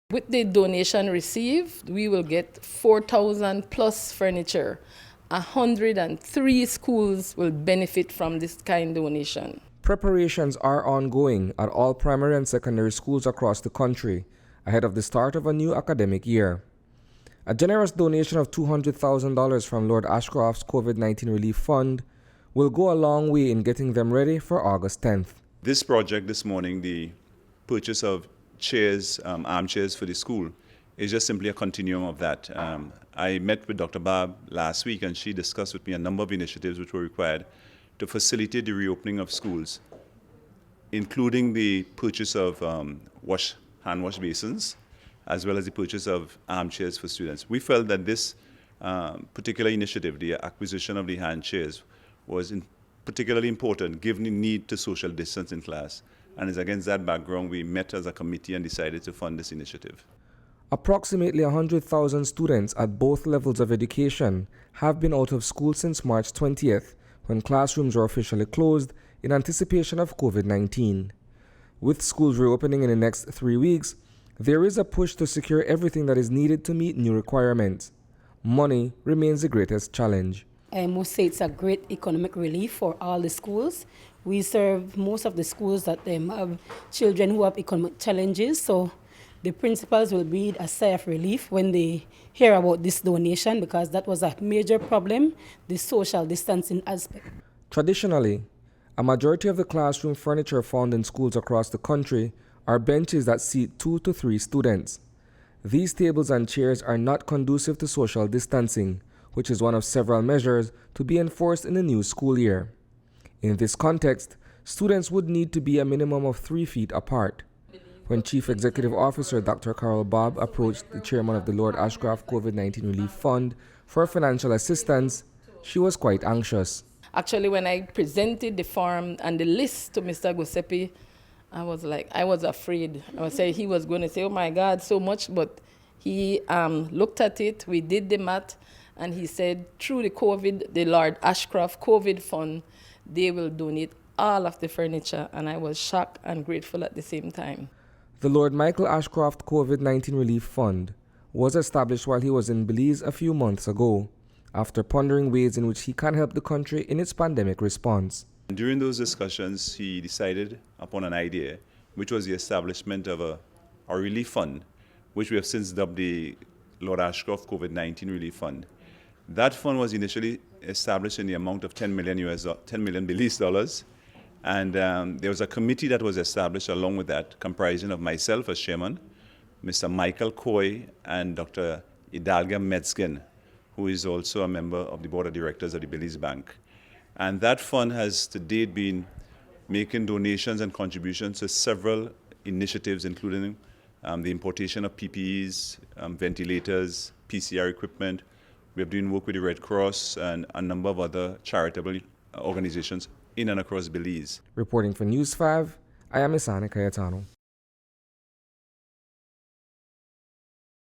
With the donation received, we will get 4,000 plus furniture. 103 schools will benefit from this kind donation. Preparations are ongoing at all primary and secondary schools across the country ahead of the start of a new academic year. A generous donation of $200,000 from Lord Ashcroft's COVID-19 Relief Fund will go a long way in getting them ready for August 10th. This project this morning, the purchase of chairs, armchairs for the school, is just simply a continuum of that. I met with Dr. Barb last week and she discussed with me a number of initiatives which were required to facilitate the reopening of schools, including the purchase of hand wash basins, as well as the purchase of armchairs for students. We felt that this particular initiative, the acquisition of the hand chairs, was particularly important given the need to social distance in class. And it's against that background we met as a committee and decided to fund this initiative. Approximately 100,000 students at both levels of education have been out of school since March 20th, when classrooms were officially closed in anticipation of COVID-19. With schools reopening in the next 3 weeks, there is a push to secure everything that is needed to meet new requirements. Money remains the greatest challenge. I must say it's a great economic relief for all the schools. We serve most of the schools that have children who have economic challenges, so the principals will breathe a sigh of relief when they hear about this donation, because that was a major problem, the social distancing aspect. Traditionally, a majority of the classroom furniture found in schools across the country are benches that seat 2 to 3 students. These tables and chairs are not conducive to social distancing, which is one of several measures to be enforced in the new school year. In this context, students would need to be a minimum of 3 feet apart. When Chief Executive Officer Dr. Carol Bob approached the chairman of the Lord Ashcroft COVID-19 Relief Fund for financial assistance, she was quite anxious. Actually, when I presented the form and the list to Mr. Giuseppe, I was afraid. He was going to say, oh my God, so much, but he looked at it, we did the math, and he said, through the Lord Ashcroft COVID Fund, they will donate all of the furniture, and I was shocked and grateful at the same time. The Lord Michael Ashcroft COVID-19 Relief Fund was established while he was in Belize a few months ago, after pondering ways in which he can help the country in its pandemic response. During those discussions, he decided upon an idea, which was the establishment of a relief fund, which we have since dubbed the Lord Ashcroft COVID-19 Relief Fund. That fund was initially established in the amount of $10 million Belize dollars. And there was a committee that was established along with that, comprising of myself as chairman, Mr. Michael Coy, and Dr. Idalga Metzgen, who is also a member of the board of directors of the Belize Bank. And that fund has to date been making donations and contributions to several initiatives, including the importation of PPEs, ventilators, PCR equipment. We have been work with the Red Cross and a number of other charitable organizations in and across Belize. Reporting for News 5, I am Isani Cayetano.